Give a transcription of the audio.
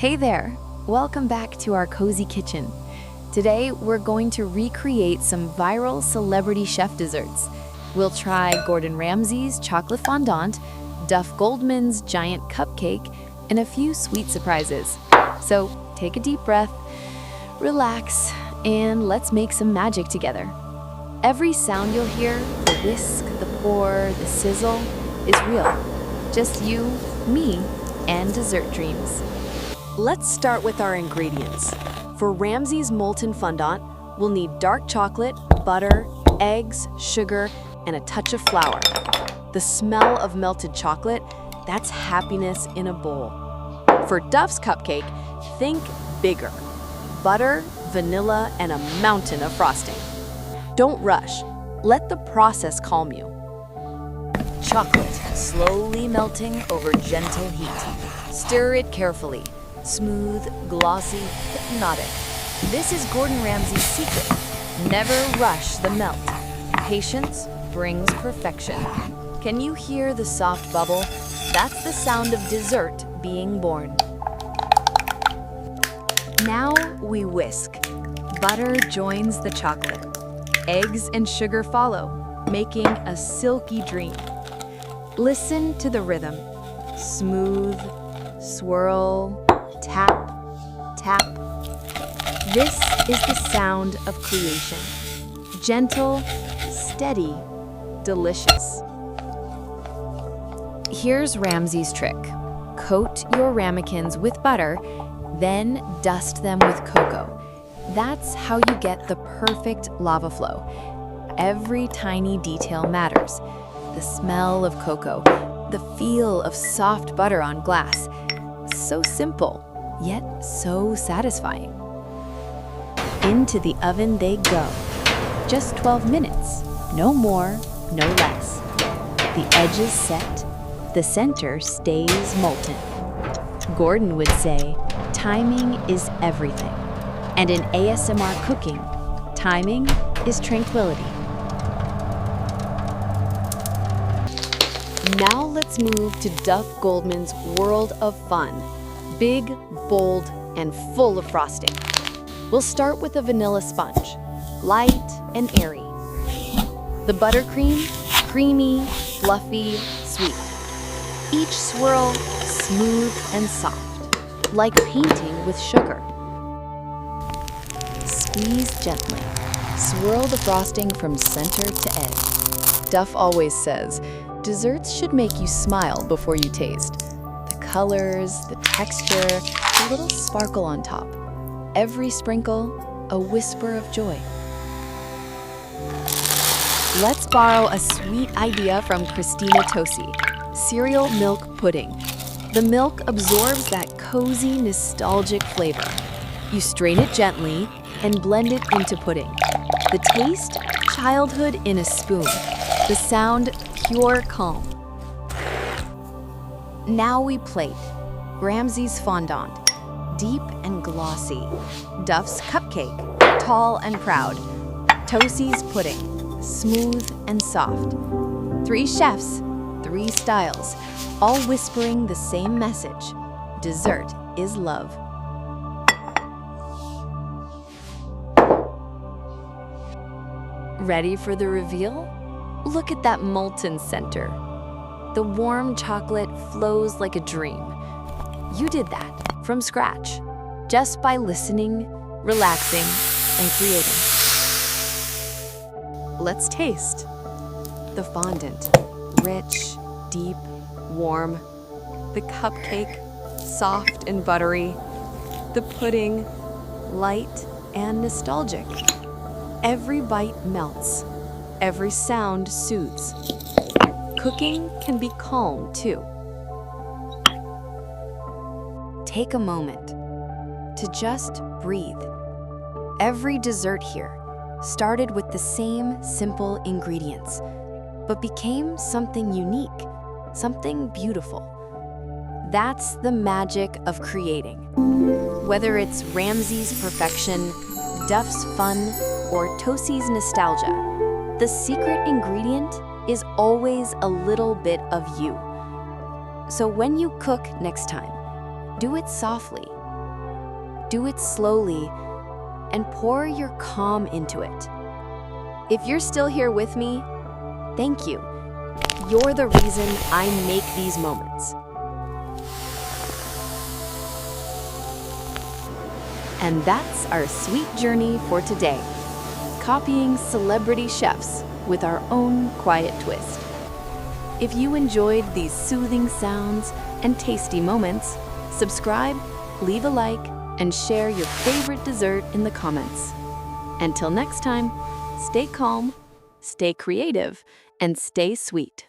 Hey there! Welcome back to our cozy kitchen. Today, we're going to recreate some viral celebrity chef desserts. We'll try Gordon Ramsay's chocolate fondant, Duff Goldman's giant cupcake, and a few sweet surprises. So take a deep breath, relax, and let's make some magic together. Every sound you'll hear, the whisk, the pour, the sizzle, is real. Just you, me, and dessert dreams. Let's start with our ingredients. For Ramsay's molten fondant, we'll need dark chocolate, butter, eggs, sugar, and a touch of flour. The smell of melted chocolate, that's happiness in a bowl. For Duff's cupcake, think bigger. Butter, vanilla, and a mountain of frosting. Don't rush. Let the process calm you. Chocolate slowly melting over gentle heat. Stir it carefully. Smooth, glossy, hypnotic. This is Gordon Ramsay's secret. Never rush the melt. Patience brings perfection. Can you hear the soft bubble? That's the sound of dessert being born. Now we whisk. Butter joins the chocolate. Eggs and sugar follow, making a silky dream. Listen to the rhythm. Smooth, swirl, tap, tap. This is the sound of creation. Gentle, steady, delicious. Here's Ramsay's trick. Coat your ramekins with butter, then dust them with cocoa. That's how you get the perfect lava flow. Every tiny detail matters. The smell of cocoa, the feel of soft butter on glass. So simple, yet so satisfying. Into the oven they go. Just 12 minutes, no more, no less. The edges set, the center stays molten. Gordon would say, timing is everything. And in ASMR cooking, timing is tranquility. Now let's move to Duff Goldman's World of Fun. Big, bold, and full of frosting. We'll start with a vanilla sponge, light and airy. The buttercream, creamy, fluffy, sweet. Each swirl, smooth and soft, like painting with sugar. Squeeze gently. Swirl the frosting from center to edge. Duff always says, desserts should make you smile before you taste. The colors, the texture, a little sparkle on top. Every sprinkle, a whisper of joy. Let's borrow a sweet idea from Christina Tosi, cereal milk pudding. The milk absorbs that cozy, nostalgic flavor. You strain it gently and blend it into pudding. The taste, childhood in a spoon. The sound, pure calm. Now we plate. Ramsay's fondant, deep and glossy. Duff's cupcake, tall and proud. Tosi's pudding, smooth and soft. 3 chefs, 3 styles, all whispering the same message. Dessert is love. Ready for the reveal? Look at that molten center. The warm chocolate flows like a dream. You did that from scratch, just by listening, relaxing, and creating. Let's taste. The fondant, rich, deep, warm. The cupcake, soft and buttery. The pudding, light and nostalgic. Every bite melts. Every sound soothes. Cooking can be calm, too. Take a moment to just breathe. Every dessert here started with the same simple ingredients, but became something unique, something beautiful. That's the magic of creating. Whether it's Ramsay's perfection, Duff's fun, or Tosi's nostalgia, the secret ingredient is always a little bit of you. So when you cook next time, do it softly, Do it slowly and pour your calm into it. If you're still here with me, thank you. You're the reason I make these moments. And that's our sweet journey for today, copying celebrity chefs with our own quiet twist. If you enjoyed these soothing sounds and tasty moments, subscribe, leave a like, and share your favorite dessert in the comments. Until next time, stay calm, stay creative, and stay sweet.